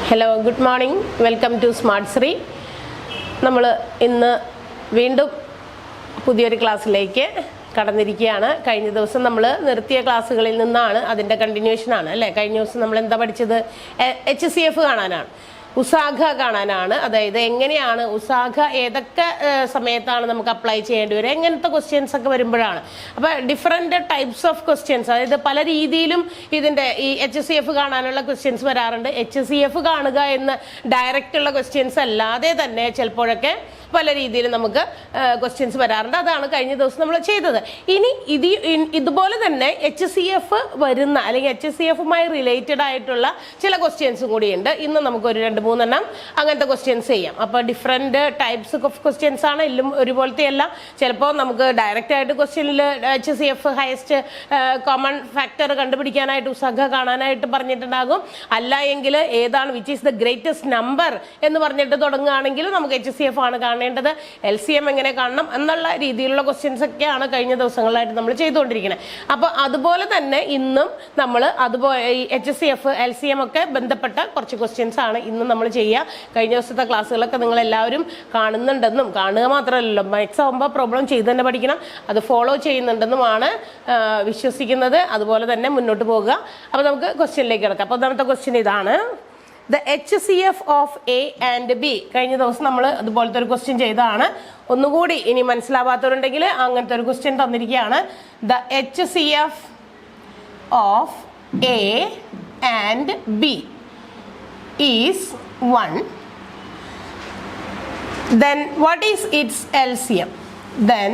Hello, good morning. Welcome to Smart Shri. നമ്മൾ ഇന്ന് വീണ്ടും പുതിയൊരു ക്ലാസ്സിലേക്ക് കടന്നിരിക്കുകയാണ്. കഴിഞ്ഞ ദിവസം നമ്മൾ നിർത്തിയ ക്ലാസ്സുകളിൽ നിന്നാണ്, അതിൻ്റെ കണ്ടിന്യൂഷനാണ് അല്ലേ. കഴിഞ്ഞ ദിവസം നമ്മൾ എന്താ പഠിച്ചത്? HCF കാണാനാണ്, ഉസാഖ കാണാനാണ്. അതായത് എങ്ങനെയാണ് ഉസാഖ, ഏതൊക്കെ സമയത്താണ് നമുക്ക് അപ്ലൈ ചെയ്യേണ്ടി വരും, എങ്ങനത്തെ ക്വസ്റ്റ്യൻസ് ഒക്കെ വരുമ്പോഴാണ്. അപ്പോൾ ഡിഫറെൻറ്റ് ടൈപ്സ് ഓഫ് ക്വസ്റ്റ്യൻസ്, അതായത് പല രീതിയിലും ഇതിൻ്റെ ഈ HCF കാണാനുള്ള ക്വസ്റ്റ്യൻസ് വരാറുണ്ട്. HCF കാണുക എന്ന് ഡയറക്റ്റ് ഉള്ള ക്വസ്റ്റ്യൻസ് അല്ലാതെ തന്നെ ചിലപ്പോഴൊക്കെ പല രീതിയിൽ നമുക്ക് ക്വസ്റ്റ്യൻസ് വരാറുണ്ട്. അതാണ് കഴിഞ്ഞ ദിവസം നമ്മൾ ചെയ്തത്. ഇനി ഇതുപോലെ തന്നെ HCF വരുന്ന അല്ലെങ്കിൽ HCFുമായി റിലേറ്റഡ് ആയിട്ടുള്ള ചില ക്വസ്റ്റ്യൻസും കൂടിയുണ്ട്. ഇന്ന് നമുക്കൊരു 2-3 അങ്ങനത്തെ ക്വസ്റ്റ്യൻസ് ചെയ്യാം. അപ്പോൾ ഡിഫറെൻറ്റ് ടൈപ്സ് ഓഫ് ക്വസ്റ്റ്യൻസ് ആണ്, എല്ലാം ഒരുപോലത്തെ അല്ല. ചിലപ്പോൾ നമുക്ക് ഡയറക്റ്റ് ആയിട്ട് ക്വസ്റ്റ്യനിൽ HCF ഹയസ്റ്റ് കോമൺ ഫാക്ടർ കണ്ടുപിടിക്കാനായിട്ട് ഉസാഖ കാണാനായിട്ട് പറഞ്ഞിട്ടുണ്ടാകും. അല്ല എങ്കിൽ ഏതാണ് which is the greatest number എന്ന് പറഞ്ഞിട്ട് തുടങ്ങുകയാണെങ്കിൽ നമുക്ക് HCF ആണ് കാണേണ്ടത്. LCM എങ്ങനെ കാണണം എന്നുള്ള രീതിയിലുള്ള ക്വസ്റ്റ്യൻസ് ഒക്കെയാണ് കഴിഞ്ഞ ദിവസങ്ങളായിട്ട് നമ്മൾ ചെയ്തുകൊണ്ടിരിക്കുന്നത്. അപ്പോൾ അതുപോലെ തന്നെ ഇന്നും നമ്മൾ അതുപോലെ HCF LCM ഒക്കെ ബന്ധപ്പെട്ട കുറച്ച് ക്വസ്റ്റ്യൻസ് ആണ് ഇന്നും നമ്മൾ ചെയ്യുക. കഴിഞ്ഞ ദിവസത്തെ ക്ലാസ്സുകളൊക്കെ നിങ്ങൾ എല്ലാവരും കാണുന്നുണ്ടെന്നും, കാണുക മാത്രമല്ലല്ലോ, മാത്സ് ആകുമ്പോൾ പ്രോബ്ലം ചെയ്ത് തന്നെ പഠിക്കണം, അത് ഫോളോ ചെയ്യുന്നുണ്ടെന്നുമാണ് വിശ്വസിക്കുന്നത്. അതുപോലെ തന്നെ മുന്നോട്ട് പോകുക. അപ്പോൾ നമുക്ക് ക്വസ്റ്റ്യനിലേക്ക് കിടക്കാം. അപ്പോൾ ഒന്നാമത്തെ ക്വസ്റ്റ്യൻ ഇതാണ്: the HCF of A and B. കഴിഞ്ഞ ദിവസം നമ്മൾ അതുപോലത്തെ ഒരു ക്വസ്റ്റ്യൻ ചെയ്തതാണ്. ഒന്നുകൂടി ഇനി മനസ്സിലാവാത്തവരുണ്ടെങ്കിൽ അങ്ങനത്തെ ഒരു ക്വസ്റ്റ്യൻ തന്നിരിക്കുകയാണ്. The HCF of A and B is 1. Then what is its LCM? Then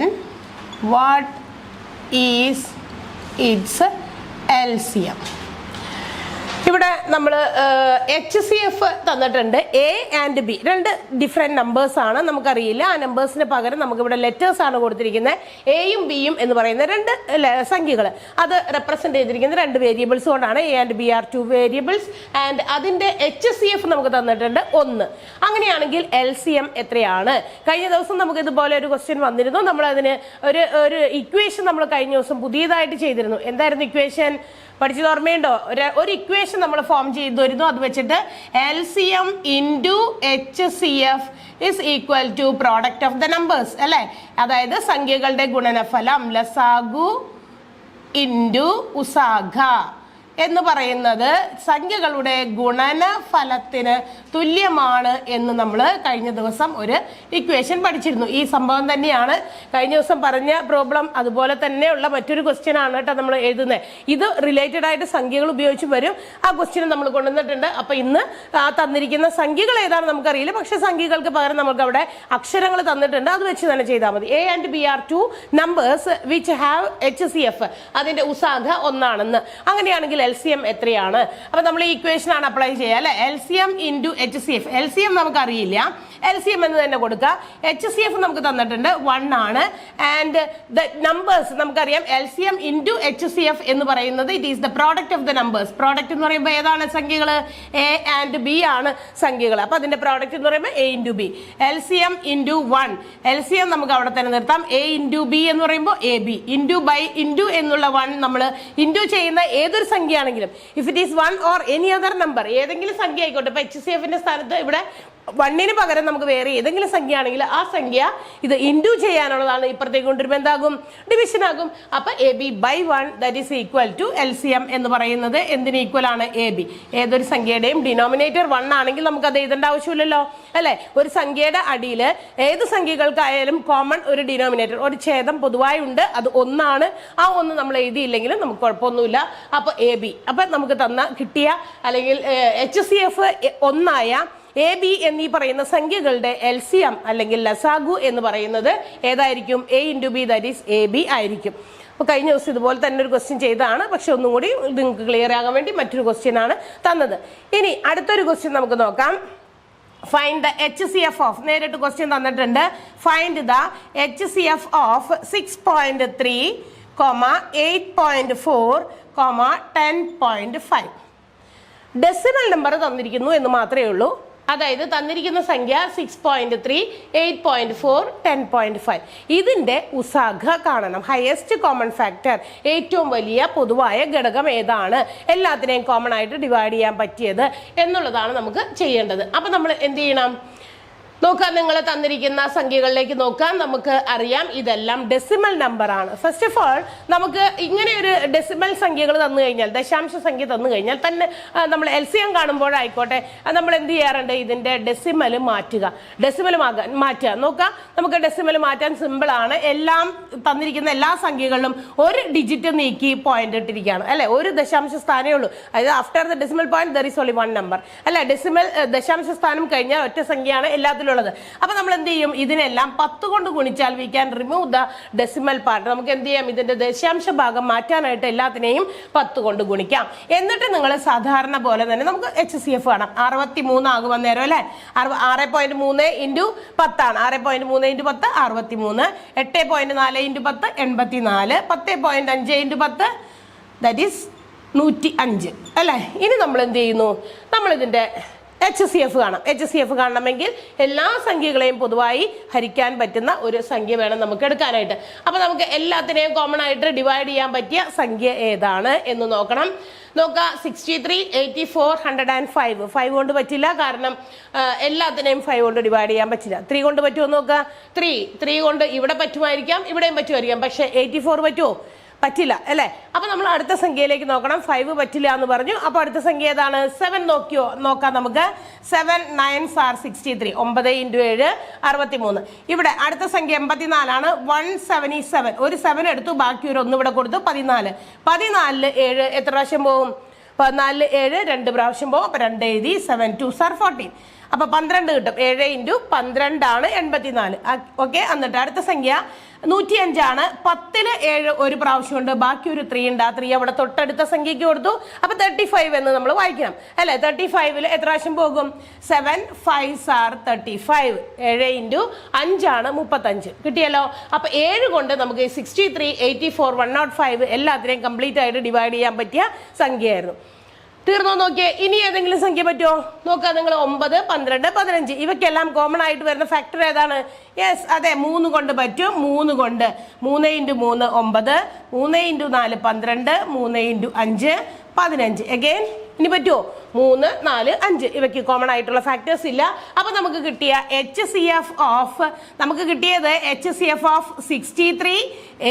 what is its LCM? ഇവിടെ നമ്മൾ HCF തന്നിട്ടുണ്ട്. A and B രണ്ട് ഡിഫറെൻറ്റ് നമ്പേഴ്സാണ്, നമുക്കറിയില്ല. ആ നമ്പേഴ്സിന് പകരം നമുക്കിവിടെ ലെറ്റേഴ്സാണ് കൊടുത്തിരിക്കുന്നത്. എയും ബിയും എന്ന് പറയുന്ന രണ്ട് സംഖ്യകൾ, അത് റെപ്രസെൻ്റ് ചെയ്തിരിക്കുന്ന രണ്ട് വേരിയബിൾസ് കൊണ്ടാണ്. A and B are 2 variables and അതിൻ്റെ HCF നമുക്ക് തന്നിട്ടുണ്ട് 1. അങ്ങനെയാണെങ്കിൽ LCM എത്രയാണ്? കഴിഞ്ഞ ദിവസം നമുക്ക് ഇതുപോലെ ഒരു ക്വസ്റ്റ്യൻ വന്നിരുന്നു. നമ്മളതിന് ഒരു ഇക്വേഷൻ നമ്മൾ കഴിഞ്ഞ ദിവസം പുതിയതായിട്ട് ചെയ്തിരുന്നു. എന്തായിരുന്നു ഇക്വേഷൻ? പഠിച്ചത് ഓർമ്മയുണ്ടോ? ഒരു ഇക്വേഷൻ നമ്മൾ ഫോം ചെയ്തിരുന്നു. അത് വെച്ചിട്ട് LCM into HCF is equal to product of the numbers അല്ലേ. അതായത് സംഖ്യകളുടെ ഗുണനഫലം ലസാഗു ഇൻറ്റു ഉസാഖ എന്ന് പറയുന്നത് സംഖ്യകളുടെ ഗുണനഫലത്തിന് തുല്യമാണ് എന്ന് നമ്മൾ കഴിഞ്ഞ ദിവസം ഒരു ഇക്വേഷൻ പഠിച്ചിരുന്നു. ഈ സംഭവം തന്നെയാണ് കഴിഞ്ഞ ദിവസം പറഞ്ഞ പ്രോബ്ലം. അതുപോലെ തന്നെയുള്ള മറ്റൊരു ക്വസ്റ്റ്യൻ ആണ് കേട്ടോ നമ്മൾ എഴുതുന്നത്. ഇത് റിലേറ്റഡ് ആയിട്ട് സംഖ്യകൾ ഉപയോഗിച്ച് വരും. ആ ക്വസ്റ്റ്യൻ നമ്മൾ കൊണ്ടുവന്നിട്ടുണ്ട്. അപ്പോൾ ഇന്ന് തന്നിരിക്കുന്ന സംഖ്യകൾ ഏതാണെന്ന് നമുക്കറിയില്ല, പക്ഷെ സംഖ്യകൾക്ക് പകരം നമുക്ക് അവിടെ അക്ഷരങ്ങൾ തന്നിട്ടുണ്ട്. അത് വെച്ച് തന്നെ ചെയ്താൽ മതി. A and B are 2 numbers which have HCF. അതിൻ്റെ ഉസാഖ 1 അങ്ങനെയാണെങ്കിൽ LCM എത്രയാണ്? അപ്പോൾ നമ്മൾ ഈ ഇക്വേഷൻ ആണ് അപ്ലൈ ചെയ്യുക അല്ലേ. LCM into HCF. LCM നമുക്കറിയില്ല, LCM എന്ന് തന്നെ കൊടുക്കുക. HCF നമുക്ക് തന്നിട്ടുണ്ട് 1 ആണ്. ആൻഡ് ദ നമ്പേഴ്സ് നമുക്കറിയാം. LCM ഇൻറ്റു HCF എന്ന് പറയുന്നത് it is the product of the numbers. Product എന്ന് പറയുമ്പോൾ ഏതാണ് സംഖ്യകൾ? A and B ആണ് സംഖ്യകൾ. അപ്പോൾ അതിൻ്റെ പ്രോഡക്റ്റ് എന്ന് പറയുമ്പോൾ A into B. LCM into 1. LCM നമുക്ക് അവിടെ തന്നെ നിർത്താം. A ഇൻറ്റു B എന്ന് പറയുമ്പോൾ AB. ഇൻറ്റു ബൈ ഇൻറ്റു എന്നുള്ള 1 നമ്മൾ ഇൻറ്റു ചെയ്യുന്ന ഏതൊരു സംഖ്യയാണെങ്കിലും, if it is 1 or any other number, ഏതെങ്കിലും സംഖ്യ ആയിക്കോട്ടെ. ഇപ്പോൾ HCFിൻ്റെ സ്ഥാനത്ത് ഇവിടെ 1ന് പകരം നമുക്ക് വേറെ ഏതെങ്കിലും സംഖ്യ ആണെങ്കിൽ ആ സംഖ്യ ഇത് ഇൻറ്റു ചെയ്യാനുള്ളതാണ്. ഇപ്പുറത്തേക്ക് കൊണ്ടുവരുമ്പോൾ എന്താകും? ഡിവിഷൻ ആകും. അപ്പോൾ AB by 1 that is equal to LCM എന്ന് പറയുന്നത് എന്തിന് ഈക്വൽ ആണ്? AB. ഏതൊരു സംഖ്യയുടെയും ഡിനോമിനേറ്റർ 1 ആണെങ്കിൽ നമുക്കത് എഴുതേണ്ട ആവശ്യമില്ലല്ലോ അല്ലേ. ഒരു സംഖ്യയുടെ അടിയിൽ ഏത് സംഖ്യകൾക്കായാലും കോമൺ ഒരു ഡിനോമിനേറ്റർ, ഒരു ഛേദം പൊതുവായി ഉണ്ട്. അത് 1 ആണ്. ആ 1 നമ്മൾ എഴുതിയില്ലെങ്കിലും നമുക്ക് കുഴപ്പമൊന്നുമില്ല. അപ്പോൾ AB. അപ്പം നമുക്ക് കിട്ടിയ അല്ലെങ്കിൽ HCF 1 AB എന്നീ പറയുന്ന സംഖ്യകളുടെ LCM അല്ലെങ്കിൽ ലസാഗു എന്ന് പറയുന്നത് ഏതായിരിക്കും? A into B that is AB ആയിരിക്കും. അപ്പോൾ കഴിഞ്ഞ ദിവസം ഇതുപോലെ തന്നെ ഒരു ക്വസ്റ്റ്യൻ ചെയ്തതാണ്, പക്ഷെ ഒന്നും കൂടി നിങ്ങൾക്ക് ക്ലിയർ ആകാൻ വേണ്ടി മറ്റൊരു ക്വസ്റ്റ്യൻ ആണ് തന്നത്. ഇനി അടുത്തൊരു ക്വസ്റ്റ്യൻ നമുക്ക് നോക്കാം. ഫൈൻഡ് ദ HCF ഓഫ്, നേരിട്ട് ക്വസ്റ്റ്യൻ തന്നിട്ടുണ്ട്. Find the HCF of 6.3, 8.4, 10.5. Decimal number തന്നിരിക്കുന്നു എന്ന് മാത്രമേ ഉള്ളൂ. അതായത് തന്നിരിക്കുന്ന സംഖ്യ 6.3, 8.4, 10.5. ഇതിന്റെ ഉസാഘ കാണണം. ഹയസ്റ്റ് കോമൺ ഫാക്ടർ, ഏറ്റവും വലിയ പൊതുവായ ഘടകം ഏതാണ്, എല്ലാത്തിനെയും കോമൺ ആയിട്ട് ഡിവൈഡ് ചെയ്യാൻ പറ്റിയത് എന്നുള്ളതാണ് നമുക്ക് ചെയ്യേണ്ടത്. അപ്പൊ നമ്മൾ എന്ത് ചെയ്യണം? നോക്കാം, നിങ്ങൾ തന്നിരിക്കുന്ന സംഖ്യകളിലേക്ക് നോക്കാം. നമുക്ക് അറിയാം ഇതെല്ലാം ഡെസിമൽ നമ്പർ ആണ്. ഫസ്റ്റ് ഓഫ് ഓൾ നമുക്ക് ഇങ്ങനെ ഒരു ഡെസിമൽ സംഖ്യകൾ തന്നു കഴിഞ്ഞാൽ, ദശാംശ സംഖ്യ തന്നു കഴിഞ്ഞാൽ തന്നെ നമ്മൾ LCM കാണുമ്പോഴായിക്കോട്ടെ നമ്മൾ എന്ത് ചെയ്യാറുണ്ട്? ഇതിന്റെ ഡെസിമൽ മാറ്റുക, ഡെസിമൽ മാറ്റുക. നോക്കാം, നമുക്ക് ഡെസിമൽ മാറ്റാൻ സിമ്പിൾ ആണ്. എല്ലാം തന്നിരിക്കുന്ന എല്ലാ സംഖ്യകളിലും ഒരു ഡിജിറ്റ് നീക്കി പോയിന്റ് ഇട്ടിരിക്കുകയാണ് അല്ലെ. ഒരു ദശാംശ സ്ഥാനമേ ഉള്ളൂ. അതായത് after the decimal point there is only one number അല്ലെ. ഡെസിമൽ ദശാംശ സ്ഥാനം കഴിഞ്ഞാൽ ഒറ്റ സംഖ്യയാണ് എല്ലാത്തിലും ഉള്ളത്. അപ്പൊ നമ്മൾ എന്ത് ചെയ്യും? ഇതിനെല്ലാം 10 കൊണ്ട് ഗുണിച്ചാൽ we can remove the decimal part. നമുക്ക് എന്ത് ചെയ്യാം? ഇതിന്റെ ദശാംശ ഭാഗം മാറ്റാനായിട്ട് എല്ലാത്തിനെയും 10 കൊണ്ട് ഗുണിക്കാം. എന്നിട്ട് നിങ്ങൾ സാധാരണ പോലെ തന്നെ നമുക്ക് HCF കാണാം. 63 ആകും അന്നേരം അല്ലെ. 6.3 ഇൻറ്റു 10 ആണ്. 6.3 into 10 63, 8.4 into 10 84, 10.5 into 10 that is 105 അല്ലെ. ഇനി നമ്മൾ എന്ത് ചെയ്യുന്നു? നമ്മൾ ഇതിന്റെ HCF കാണാം. HCF കാണണമെങ്കിൽ എല്ലാ സംഖ്യകളെയും പൊതുവായി ഹരിക്കാൻ പറ്റുന്ന ഒരു സംഖ്യ വേണം നമുക്ക് എടുക്കാനായിട്ട്. അപ്പൊ നമുക്ക് എല്ലാത്തിനെയും കോമൺ ആയിട്ട് ഡിവൈഡ് ചെയ്യാൻ പറ്റിയ സംഖ്യ ഏതാണ് എന്ന് നോക്കണം. നോക്കാം, 63, 84, 105. 5 കൊണ്ട് പറ്റില്ല, കാരണം എല്ലാത്തിനെയും 5 കൊണ്ട് ഡിവൈഡ് ചെയ്യാൻ പറ്റില്ല. 3 കൊണ്ട് പറ്റുമോ നോക്കാം. 3 കൊണ്ട് ഇവിടെ പറ്റുമായിരിക്കാം, ഇവിടെയും പറ്റുമായിരിക്കാം. പക്ഷെ 84 പറ്റുമോ? പറ്റില്ല അല്ലെ. അപ്പൊ നമ്മൾ അടുത്ത സംഖ്യയിലേക്ക് നോക്കണം. 5 പറ്റില്ല എന്ന് പറഞ്ഞു. അപ്പൊ അടുത്ത സംഖ്യ ഏതാണ്? 7 നോക്കാം നമുക്ക്. 7 9s are 63. 9 ഇൻറ്റു 7 63. ഇവിടെ അടുത്ത സംഖ്യ 84 ആണ്. 177. ഒരു 7 എടുത്തു, ബാക്കി ഒരു 1 ഇവിടെ കൊടുത്തു. 14. 14 7 എത്ര പ്രാവശ്യം പോകും? 14 7 2 പ്രാവശ്യം പോകും. അപ്പൊ 2 എഴുതി. 7 2s are 14. അപ്പൊ 12 കിട്ടും. 7 ഇൻറ്റു 12 ആണ് 84. ഓക്കെ. എന്നിട്ട് അടുത്ത സംഖ്യ 105 ആണ്. 10 7 ഒരു പ്രാവശ്യം ഉണ്ട്, ബാക്കി ഒരു 3 ഉണ്ട്. ആ 3 അവിടെ തൊട്ടടുത്ത സംഖ്യക്ക് കൊടുത്തു. അപ്പൊ 35 എന്ന് നമ്മൾ വായിക്കണം അല്ലെ. 35 എത്ര പ്രാവശ്യം പോകും? 7 5s are 35. 7 ഇൻറ്റു 5 ആണ് 35. കിട്ടിയല്ലോ. അപ്പൊ 7 കൊണ്ട് നമുക്ക് 63, 84, 105 എല്ലാത്തിനെയും കംപ്ലീറ്റ് ആയിട്ട് ഡിവൈഡ് ചെയ്യാൻ പറ്റിയ സംഖ്യയായിരുന്നു. തീർന്നോ? നോക്കിയേ. ഇനി ഏതെങ്കിലും സംഖ്യ പറ്റുമോ നോക്കാം. നിങ്ങൾ 9, 12, 15 ഇവയ്ക്കെല്ലാം കോമൺ ആയിട്ട് വരുന്ന ഫാക്ടർ ഏതാണ്? യെസ്, അതെ, 3 കൊണ്ട് പറ്റും. 3 കൊണ്ട് 3 ഇൻറ്റു 3 9, 3 ഇൻറ്റു 4 12, 3 ഇൻറ്റു 5 15. അഗൈൻ ഇനി പറ്റുമോ? 3 4 5 ഇവയ്ക്ക് കോമൺ ആയിട്ടുള്ള ഫാക്ടേഴ്സ് ഇല്ല. അപ്പൊ നമുക്ക് കിട്ടിയ HCF ഓഫ് 63,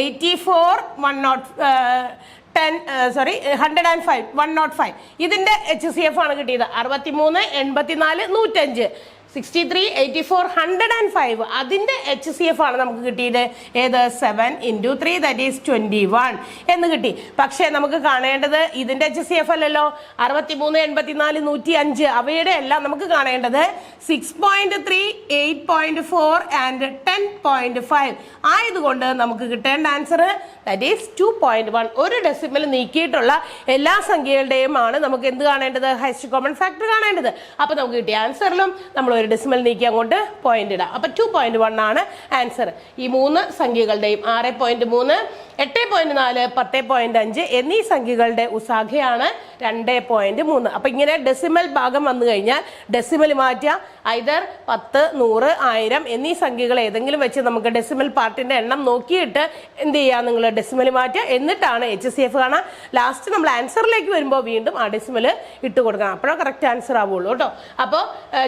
84, 105. ഇതിന്റെ HCF ആണ് കിട്ടിയത്. 63, 84, 105. 63, 84, 105 അതിന്റെ HCF ആണ് നമുക്ക് കിട്ടിയത്. ഏത്? 7 ഇൻറ്റു 3 ദാറ്റ് ഈസ് 21 എന്ന് കിട്ടി. പക്ഷെ നമുക്ക് കാണേണ്ടത് ഇതിന്റെ HCF അല്ലല്ലോ. 63, 84, 105 അവയുടെ എല്ലാം നമുക്ക് കാണേണ്ടത് 6.3, 8.4 ആൻഡ് 10.5 ആയതുകൊണ്ട് നമുക്ക് കിട്ടേണ്ട ആൻസർ ദാറ്റ് ഈസ് 2.1. ഒരു ഡെസിമൽ നീക്കിയിട്ടുള്ള എല്ലാ സംഖ്യകളുടെയും ആണ് നമുക്ക് എന്ത് കാണേണ്ടത്? ഹൈസ്റ്റ് കോമൺ ഫാക്ടർ കാണേണ്ടത്. അപ്പൊ നമുക്ക് കിട്ടിയ ആൻസറിലും നമ്മൾ ഒരു ഡെസിമൽ നീക്കി അങ്ങോട്ട് പോയിന്റ് ഇടാം. അപ്പൊ 2.1 ആണ് ആൻസർ. ഈ 3 സംഖ്യകളുടെയും 6.3, 8.4, 10.5 എന്നീ സംഖ്യകളുടെ ഉസാഖയാണ് 2.3. അപ്പൊ ഇങ്ങനെ ഡെസിമൽ ഭാഗം വന്നു കഴിഞ്ഞാൽ ഡെസിമൽ മാറ്റുക. ഐദർ 10, 100, 1000 എന്നീ സംഖ്യകൾ ഏതെങ്കിലും വെച്ച് നമുക്ക് ഡെസിമൽ പാർട്ടിന്റെ എണ്ണം നോക്കിയിട്ട് എന്ത് ചെയ്യുക? നിങ്ങൾ ഡെസിമൽ മാറ്റുക. എന്നിട്ടാണ് HCF കാണാം. ലാസ്റ്റ് നമ്മൾ ആൻസറിലേക്ക് വരുമ്പോൾ വീണ്ടും ആ ഡെസിമൽ ഇട്ട് കൊടുക്കണം. അപ്പോഴേ കറക്റ്റ് ആൻസർ ആവുള്ളൂ കേട്ടോ. അപ്പോൾ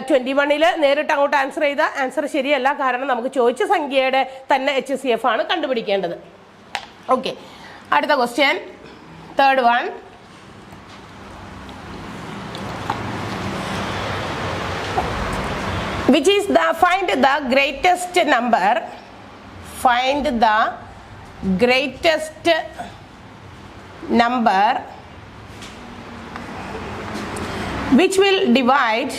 21 നേരിട്ട് അങ്ങോട്ട് ആൻസർ ചെയ്താൽ ആൻസർ ശരിയല്ല. കാരണം നമുക്ക് ചോദിച്ച സംഖ്യയുടെ തന്നെ HCF ആണ് കണ്ടുപിടിക്കേണ്ടത്. ഓക്കെ, അടുത്ത question, third one. Which is the find the greatest number? Find the greatest number which will divide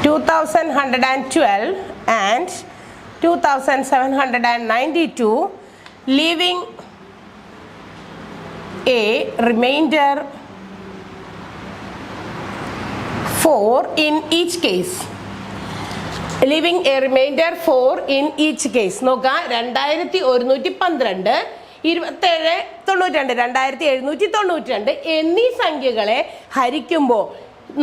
2112 and 2792, leaving a remainder 4 in each case. Leaving a remainder 4 in each case. നോക്കാം, 2112 27 92 2792 എന്നീ സംഖ്യകളെ ഹരിക്കുമ്പോൾ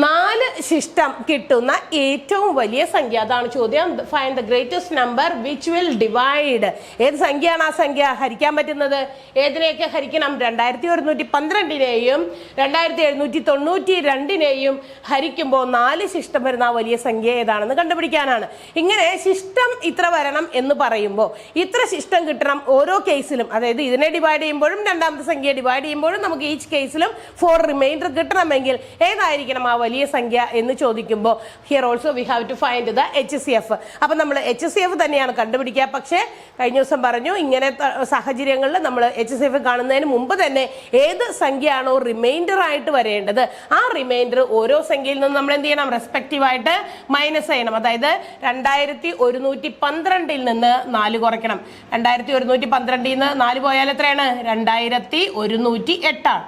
4 ശിഷ്ടം കിട്ടുന്ന ഏറ്റവും വലിയ സംഖ്യ. അതാണ് ചോദ്യം. Find the greatest number which will divide. ഏത് സംഖ്യയാണ് ആ സംഖ്യ ഹരിക്കാൻ പറ്റുന്നത്? ഏതിനെയൊക്കെ ഹരിക്കണം? 2112നെയും 2792നെയും ഹരിക്കുമ്പോൾ 4 ശിഷ്ടം വരുന്ന ആ വലിയ സംഖ്യ ഏതാണെന്ന് കണ്ടുപിടിക്കാനാണ്. ഇങ്ങനെ ശിഷ്ടം ഇത്ര വരണം എന്ന് പറയുമ്പോൾ ഇത്ര ശിഷ്ടം കിട്ടണം ഓരോ കേസിലും. അതായത് ഇതിനെ ഡിവൈഡ് ചെയ്യുമ്പോഴും രണ്ടാമത്തെ സംഖ്യയെ ഡിവൈഡ് ചെയ്യുമ്പോഴും നമുക്ക് ഈച്ച് കേസിലും 4 റിമൈൻഡർ കിട്ടണമെങ്കിൽ ഏതായിരിക്കണം ആ വലിയ സംഖ്യ എന്ന് ചോദിക്കുമ്പോൾ here also we have to find the HCF. അപ്പൊ നമ്മൾ HCF തന്നെയാണ് കണ്ടുപിടിക്കുക. പക്ഷേ കഴിഞ്ഞ ദിവസം പറഞ്ഞു ഇങ്ങനെ സാഹചര്യങ്ങളിൽ നമ്മൾ HCF കാണുന്നതിന് മുമ്പ് തന്നെ ഏത് സംഖ്യയാണോ റിമൈൻഡർ ആയിട്ട് വരേണ്ടത് ആ റിമൈൻഡർ ഓരോ സംഖ്യയിൽ നിന്നും നമ്മൾ എന്ത് ചെയ്യണം? റെസ്പെക്റ്റീവ് ആയിട്ട് മൈനസ് ചെയ്യണം. അതായത് 2112 നിന്ന് 4 കുറയ്ക്കണം. 2112 നിന്ന് 4 പോയാൽ എത്രയാണ്? 2108 ആണ്.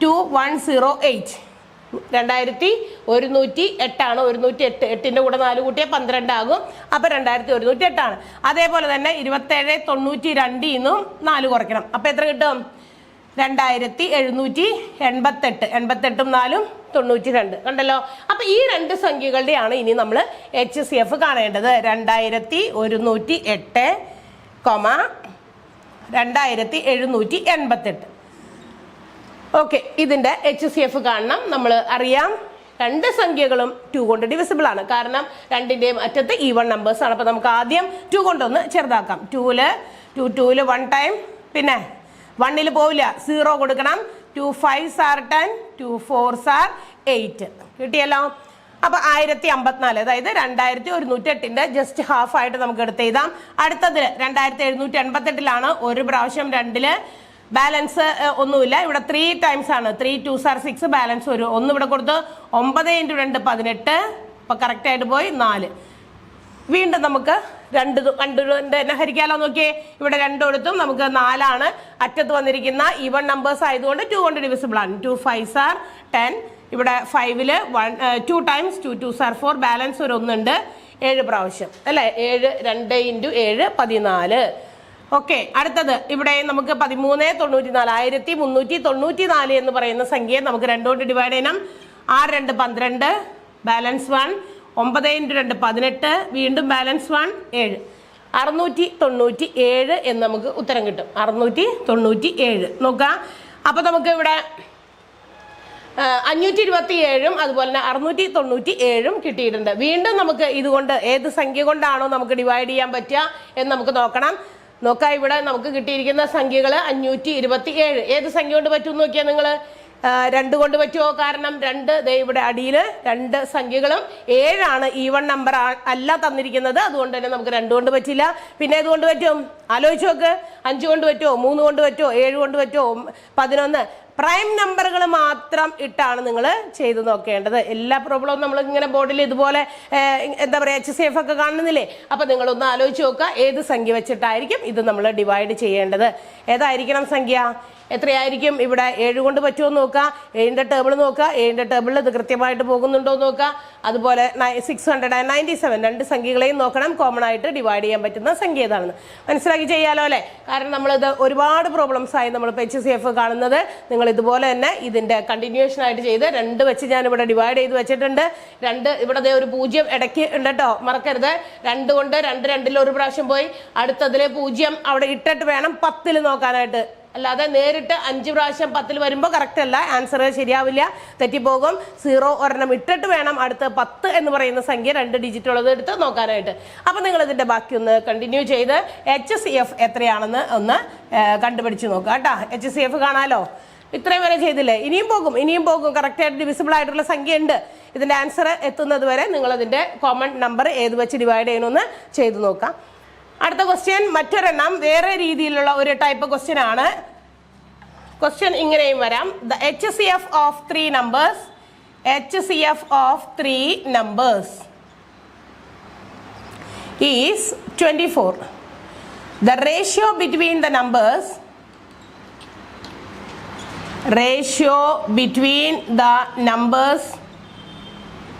2108 2108 ആണ്. 108 8ന്റെ കൂടെ 4 കൂട്ടിയാൽ 12 ആകും. അപ്പൊ 2108 ആണ്. അതേപോലെ തന്നെ 2792 നിന്നും 4 കുറയ്ക്കണം. അപ്പൊ എത്ര കിട്ടും? 2788. 88ഉം 4ഉം 92. കണ്ടല്ലോ. അപ്പൊ ഈ 2 സംഖ്യകളുടെയാണ് ഇനി നമ്മൾ HCF കാണേണ്ടത്. 2108, 2788. ഓക്കെ, ഇതിന്റെ HCF കാണണം. നമ്മൾ അറിയാം 2 സംഖ്യകളും 2 കൊണ്ട് ഡിവിസിബിൾ ആണ്. കാരണം 2ന്റെയും അറ്റത്ത് ഈവൺ നമ്പേഴ്സ് ആണ്. അപ്പൊ നമുക്ക് ആദ്യം 2 കൊണ്ടൊന്ന് ചെറുതാക്കാം. 2ല് 1 ടൈം, പിന്നെ 1ൽ പോവില്ല, 0 കൊടുക്കണം. 2 5s are 10, 2 4s are 8. കിട്ടിയല്ലോ. അപ്പൊ 1054, അതായത് 2108ന്റെ ജസ്റ്റ് ഹാഫ് ആയിട്ട് നമുക്ക് എടുത്ത് എഴുതാം. അടുത്തതില് 2788ലാണ്. ഒരു പ്രാവശ്യം 2ല് ബാലൻസ് ഒന്നുമില്ല. ഇവിടെ 3 ടൈംസ് ആണ്. 3 2s are 6, ബാലൻസ് ഒരു 1 ഇവിടെ കൊടുത്ത് 9 × 2 18. അപ്പൊ കറക്റ്റ് ആയിട്ട് പോയി 4. വീണ്ടും നമുക്ക് 2 തന്നെ ഹരിക്കാലോ. നോക്കിയേ, ഇവിടെ 2 കൊടുത്തും നമുക്ക് 4 ആണ്. അറ്റത്ത് വന്നിരിക്കുന്ന ഈവൺ നമ്പേഴ്സ് ആയതുകൊണ്ട് 2 കൊണ്ട് ഡിവിസിബിൾ ആണ്. 2 5s are 10. ഇവിടെ 5ല് 2 ടൈംസ് 2 2s are 4, ബാലൻസ് ഒരു 1 ഉണ്ട്. 7 പ്രാവശ്യം അല്ലെ? 7 2 × 7 14. ഓക്കെ, അടുത്തത് ഇവിടെ നമുക്ക് 1394, 1394 എന്ന് പറയുന്ന സംഖ്യയെ നമുക്ക് 2 കൊണ്ട് ഡിവൈഡ് ചെയ്യണം. 6 2 12, ബാലൻസ് 1. 9 × 2 18, വീണ്ടും ബാലൻസ് 1 7. 697 എന്ന് നമുക്ക് ഉത്തരം കിട്ടും. 697 നോക്കാം. അപ്പൊ നമുക്ക് ഇവിടെ 527 അതുപോലെ തന്നെ 697 കിട്ടിയിട്ടുണ്ട്. വീണ്ടും നമുക്ക് ഇതുകൊണ്ട് ഏത് സംഖ്യ കൊണ്ടാണോ നമുക്ക് ഡിവൈഡ് ചെയ്യാൻ പറ്റുക എന്ന് നമുക്ക് നോക്കണം. നോക്കാം, ഇവിടെ നമുക്ക് കിട്ടിയിരിക്കുന്ന സംഖ്യകൾ 527 ഏത് സംഖ്യ കൊണ്ട് പറ്റും നോക്കിയാൽ നിങ്ങൾ? 2 കൊണ്ട് പറ്റുമോ? കാരണം 2 ഇവിടെ അടിയിൽ 2 സംഖ്യകളും 7 ആണ്. ഈവൺ നമ്പർ അല്ല തന്നിരിക്കുന്നത്. അതുകൊണ്ട് തന്നെ നമുക്ക് 2 കൊണ്ട് പറ്റില്ല. പിന്നെ ഏതുകൊണ്ട് പറ്റും? ആലോചിച്ച് നോക്ക്. 5 കൊണ്ട് പറ്റുമോ? 3 കൊണ്ട് പറ്റുമോ? 7 കൊണ്ട് പറ്റുമോ? 11. പ്രൈം നമ്പറുകൾ മാത്രം ഇട്ടാണ് നിങ്ങൾ ചെയ്ത് നോക്കേണ്ടത്. എല്ലാ പ്രോബ്ലവും നമ്മൾ ഇങ്ങനെ ബോർഡിൽ ഇതുപോലെ എന്താ പറയുക HCF ഒക്കെ കാണുന്നില്ലേ? അപ്പൊ നിങ്ങളൊന്ന് ആലോചിച്ച് നോക്കുക, ഏത് സംഖ്യ വെച്ചിട്ടായിരിക്കും ഇത് നമ്മൾ ഡിവൈഡ് ചെയ്യേണ്ടത്? ഏതായിരിക്കണം സംഖ്യ? എത്രയായിരിക്കും? ഇവിടെ 7 കൊണ്ട് പറ്റുമോ നോക്കുക. 7ന്റെ ടേബിൾ നോക്കുക. 7ന്റെ ടേബിളിൽ ഇത് കൃത്യമായിട്ട് പോകുന്നുണ്ടോ നോക്കുക. അതുപോലെ 697 2 സംഖ്യകളെയും നോക്കണം. കോമൺ ആയിട്ട് ഡിവൈഡ് ചെയ്യാൻ പറ്റുന്ന സംഖ്യ ഏതാണെന്ന് മനസ്സിലാക്കി ചെയ്യാലോ അല്ലെ? കാരണം നമ്മളിത് ഒരുപാട് പ്രോബ്ലംസ് ആയി നമ്മൾ HCF കാണുന്നത്. നിങ്ങൾ ഇതുപോലെ തന്നെ ഇതിന്റെ കണ്ടിന്യൂഷൻ ആയിട്ട് ചെയ്ത് 2 വെച്ച് ഞാൻ ഇവിടെ ഡിവൈഡ് ചെയ്ത് വെച്ചിട്ടുണ്ട്. 2 ഇവിടെ ഒരു 0 ഇടയ്ക്ക് ഉണ്ട് കേട്ടോ, മറക്കരുത്. 2 കൊണ്ട് 2 2ൽ ഒരു പ്രാവശ്യം പോയി. അടുത്തതിലെ 0 അവിടെ ഇട്ടിട്ട് വേണം 10ൽ നോക്കാനായിട്ട്. അല്ലാതെ നേരിട്ട് 5 പ്രാവശ്യം 10ൽ വരുമ്പോൾ കറക്റ്റ് അല്ല, ആൻസർ ശരിയാവില്ല, തെറ്റിപ്പോകും. 0 ഒരെണ്ണം ഇട്ടിട്ട് വേണം അടുത്ത 10 എന്ന് പറയുന്ന സംഖ്യ 2 ഡിജിറ്റ് ഉള്ളത് എടുത്ത് നോക്കാനായിട്ട്. അപ്പൊ നിങ്ങൾ ഇതിന്റെ ബാക്കി ഒന്ന് കണ്ടിന്യൂ ചെയ്ത് HCF എത്രയാണെന്ന് ഒന്ന് കണ്ടുപിടിച്ച് നോക്കുക കേട്ടോ. HCF കാണാലോ. ഇത്രയും വരെ ചെയ്തില്ലേ? ഇനിയും പോകും. കറക്റ്റായിട്ട് ഡിവിസിബിൾ ആയിട്ടുള്ള സംഖ്യ ഉണ്ട്. ഇതിന്റെ ആൻസർ എത്തുന്നത് വരെ നിങ്ങൾ അതിന്റെ കോമൺ നമ്പർ ഏത് വെച്ച് ഡിവൈഡ് ചെയ്യണമെന്ന് ചെയ്ത് നോക്കാം. അടുത്ത ക്വസ്റ്റ്യൻ മറ്റൊരെണ്ണം വേറെ രീതിയിലുള്ള ഒരു ടൈപ്പ് ക്വസ്റ്റ്യൻ ആണ്. ക്വസ്റ്റ്യൻ ഇങ്ങനെയും വരാം. The HCF of 3 numbers, HCF of 3 numbers is 24. The ratio between the numbers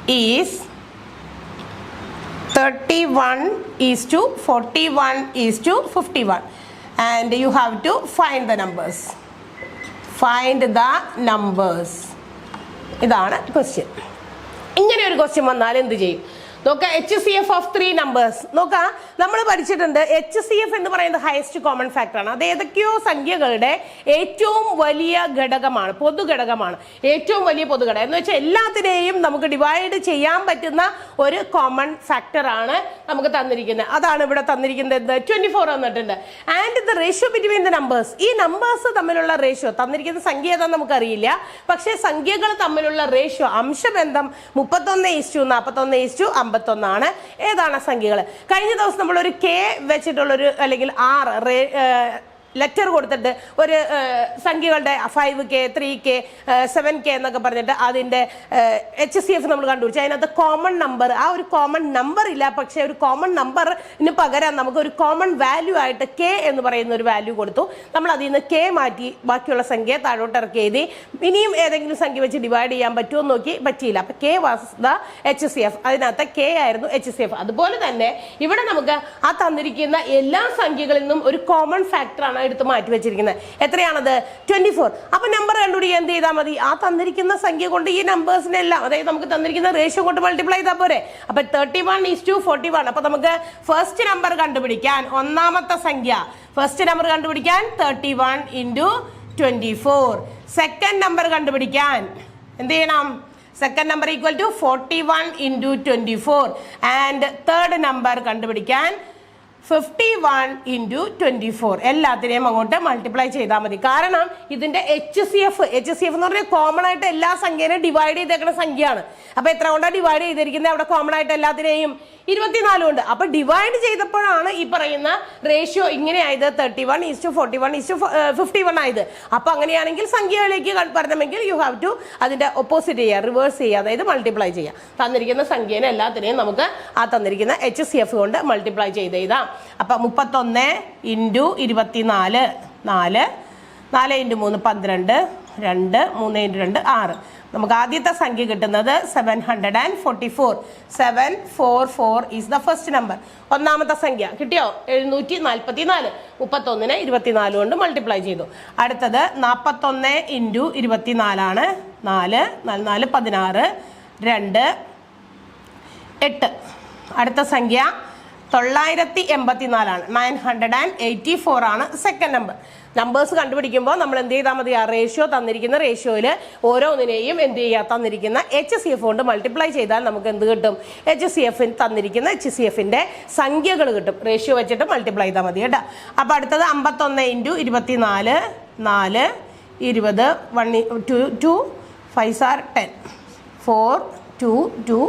is 31:41:51. and you have to find the numbers. Find the numbers. ഇതാണ് ക്വസ്റ്റ്യൻ. ഇങ്ങനെ ഒരു ക്വസ്റ്റ്യൻ വന്നാൽ എന്ത് ചെയ്യും നോക്കാം. HCF ഓഫ് 3 നമ്പേഴ്സ് നോക്കാം. നമ്മൾ പഠിച്ചിട്ടുണ്ട് HCF എന്ന് പറയുന്നത് ഹയസ്റ്റ് കോമൺ ഫാക്ടർ ആണ്. അത് ഏതൊക്കെയോ സംഖ്യകളുടെ ഏറ്റവും വലിയ ഘടകമാണ്, പൊതുഘടകമാണ്. ഏറ്റവും വലിയ പൊതുഘടകം എന്ന് വെച്ചാൽ എല്ലാത്തിനെയും നമുക്ക് ഡിവൈഡ് ചെയ്യാൻ പറ്റുന്ന ഒരു കോമൺ ഫാക്ടർ ആണ് നമുക്ക് തന്നിരിക്കുന്നത്. അതാണ് ഇവിടെ തന്നിരിക്കുന്നത്. 24 തന്നിട്ടുണ്ട്. And the ratio between the numbers. ഈ നമ്പേഴ്സ് തമ്മിലുള്ള റേഷ്യോ തന്നിരിക്കുന്ന സംഖ്യ ഏതാ നമുക്കറിയില്ല. പക്ഷേ സംഖ്യകൾ തമ്മിലുള്ള റേഷ്യോ അംശബന്ധം 31:41:51 ആണ്. ഏതാണ് സംഖ്യകൾ? കഴിഞ്ഞ ദിവസം നമ്മളൊരു കെ വെച്ചിട്ടുള്ളൊരു അല്ലെങ്കിൽ ലെറ്റർ കൊടുത്തിട്ട് ഒരു സംഖ്യകളുടെ 5K 3K 7K എന്നൊക്കെ പറഞ്ഞിട്ട് അതിൻ്റെ HCF നമ്മൾ കണ്ടുപിടിച്ചു. അതിനകത്ത് കോമൺ നമ്പർ, ആ ഒരു കോമൺ നമ്പർ ഇല്ല. പക്ഷേ ഒരു കോമൺ നമ്പറിന് പകരം നമുക്ക് ഒരു കോമൺ വാല്യൂ ആയിട്ട് K എന്ന് പറയുന്ന ഒരു വാല്യൂ കൊടുത്തു. നമ്മൾ അതിൽ നിന്ന് K മാറ്റി ബാക്കിയുള്ള സംഖ്യ താഴോട്ട് ഇറക്കി എഴുതി. ഇനിയും ഏതെങ്കിലും സംഖ്യ വെച്ച് ഡിവൈഡ് ചെയ്യാൻ പറ്റുമോ എന്ന് നോക്കി, പറ്റിയില്ല. അപ്പം K വാസ് ദ HCF. അതിനകത്ത് K ആയിരുന്നു HCF. അതുപോലെ തന്നെ ഇവിടെ നമുക്ക് ആ തന്നിരിക്കുന്ന എല്ലാ സംഖ്യകളിൽ നിന്നും ഒരു കോമൺ ഫാക്ടറാണ് എടുത്ത് മാറ്റി വെച്ചിരിക്കുന്നത്. എത്രയാണത്? 24. അപ്പൊ നമ്പർ കണ്ടുപിടിക്കാൻ എന്ത് ചെയ്താൽ മതി? ആ തന്നിരിക്കുന്ന സംഖ്യ കൊണ്ട് ഈ നമ്പേഴ്സിനെ എല്ലാം, അതായത് നമുക്ക് തന്നിരിക്കുന്ന റേഷ്യോ കൊണ്ട് മൾട്ടിപ്ലൈ ചെയ്താൽ പോരെ. അപ്പൊ 31:41. അപ്പൊ നമുക്ക് ഫസ്റ്റ് നമ്പർ കണ്ടുപിടിക്കാൻ, ഒന്നാമത്തെ സംഖ്യ ഫസ്റ്റ് നമ്പർ കണ്ടുപിടിക്കാൻ 31 × 24. സെക്കൻഡ് നമ്പർ കണ്ടുപിടിക്കാൻ എന്ത് ചെയ്യണം? Second number equal to 41 × 24. And third number കണ്ടുപിടിക്കാൻ 51 × 24. എല്ലാത്തിനെയും അങ്ങോട്ട് മൾട്ടിപ്ലൈ ചെയ്താൽ മതി. കാരണം ഇതിന്റെ HCF എന്ന് പറഞ്ഞാൽ കോമൺ ആയിട്ട് എല്ലാ സംഖ്യയും ഡിവൈഡ് ചെയ്തേക്കുന്ന സംഖ്യയാണ്. അപ്പൊ എത്ര കൊണ്ടാണ് ഡിവൈഡ് ചെയ്തിരിക്കുന്നത്? അവിടെ കോമൺ ആയിട്ട് എല്ലാത്തിനെയും 24 ഉണ്ട്. അപ്പൊ ഡിവൈഡ് ചെയ്തപ്പോഴാണ് ഈ പറയുന്ന റേഷ്യോ ഇങ്ങനെ ആയത്, 31:41:51 ആയത്. അപ്പൊ അങ്ങനെയാണെങ്കിൽ സംഖ്യകളിലേക്ക് വരണമെങ്കിൽ യു ഹാവ് ടു അതിന്റെ ഓപ്പോസിറ്റ് ചെയ്യുക, റിവേഴ്സ് ചെയ്യുക, അതായത് മൾട്ടിപ്ലൈ ചെയ്യുക. തന്നിരിക്കുന്ന സംഖ്യേനെ എല്ലാത്തിനെയും നമുക്ക് ആ തന്നിരിക്കുന്ന HCF കൊണ്ട് മൾട്ടിപ്ലൈ ചെയ്ത് എഴുതാം. അപ്പൊ 31 × 24 4, 4 × 3 12, 2, 3 × 2 6. നമുക്ക് ആദ്യത്തെ സംഖ്യ കിട്ടുന്നത് 744. 744 ഈസ് ദ ഫസ്റ്റ് നമ്പർ. ഒന്നാമത്തെ സംഖ്യ കിട്ടിയോ? 744. 31-നെ 24 കൊണ്ട് മൾട്ടിപ്ലൈ ചെയ്തു. അടുത്തത് 41 × 24 ആണ്. 4, 4 16, 2, 8. അടുത്ത സംഖ്യ 984 ആണ്. 984 ആണ് സെക്കൻഡ് നമ്പർ. നമ്പേഴ്സ് കണ്ടുപിടിക്കുമ്പോൾ നമ്മൾ എന്ത് ചെയ്താൽ മതി? ആ റേഷ്യോ തന്നിരിക്കുന്ന റേഷ്യോയിൽ ഓരോന്നിനെയും എന്ത് ചെയ്യുക? തന്നിരിക്കുന്ന HCF കൊണ്ട് മൾട്ടിപ്ലൈ ചെയ്താൽ നമുക്ക് എന്ത് കിട്ടും? തന്നിരിക്കുന്ന HCFന്റെ സംഖ്യകൾ കിട്ടും. റേഷ്യോ വെച്ചിട്ട് മൾട്ടിപ്ലൈ ചെയ്താൽ മതി കേട്ടോ. അപ്പൊ അടുത്തത് 51 × 24 4, 20, 1 2 5 are 10, 4 2 2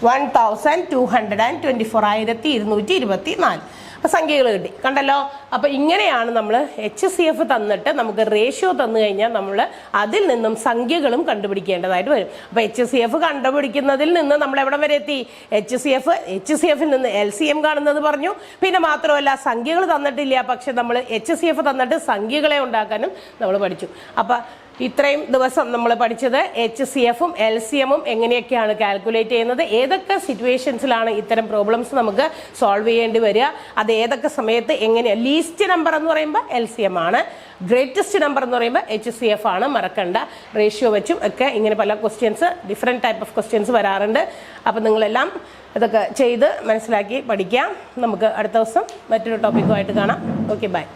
1224. 1224. അപ്പൊ സംഖ്യകൾ കിട്ടി. കണ്ടല്ലോ. അപ്പൊ ഇങ്ങനെയാണ് നമ്മൾ HCF തന്നിട്ട് നമുക്ക് റേഷ്യോ തന്നു കഴിഞ്ഞാൽ നമ്മൾ അതിൽ നിന്നും സംഖ്യകളും കണ്ടുപിടിക്കേണ്ടതായിട്ട് വരും. അപ്പൊ HCF കണ്ടുപിടിക്കുന്നതിൽ നിന്ന് നമ്മൾ എവിടെ വരെ എത്തി? HCF നിന്ന് LCM കാണുന്നത് പറഞ്ഞു. പിന്നെ മാത്രമല്ല സംഖ്യകൾ തന്നിട്ടില്ല, പക്ഷെ നമ്മൾ HCF തന്നിട്ട് സംഖ്യകളെ ഉണ്ടാക്കാനും നമ്മൾ പഠിച്ചു. അപ്പൊ ഇത്രയും ദിവസം നമ്മൾ പഠിച്ചത് HCFും LCMും എങ്ങനെയൊക്കെയാണ് കാൽക്കുലേറ്റ് ചെയ്യുന്നത്, ഏതൊക്കെ സിറ്റുവേഷൻസിലാണ് ഇത്തരം പ്രോബ്ലംസ് നമുക്ക് സോൾവ് ചെയ്യേണ്ടി വരിക, അത് ഏതൊക്കെ സമയത്ത് എങ്ങനെയാണ്. ലീസ്റ്റ് നമ്പർ എന്ന് പറയുമ്പോൾ LCM ആണ്, ഗ്രേറ്റസ്റ്റ് നമ്പർ എന്ന് പറയുമ്പോൾ HCF ആണ്. മറക്കണ്ട. റേഷ്യോ വെച്ചും ഒക്കെ ഇങ്ങനെ പല questions, different type of questions വരാറുണ്ട്. അപ്പം നിങ്ങളെല്ലാം ഇതൊക്കെ ചെയ്ത് മനസ്സിലാക്കി പഠിക്കാം. നമുക്ക് അടുത്ത ദിവസം മറ്റൊരു ടോപ്പിക്കുമായിട്ട് കാണാം. Okay, by.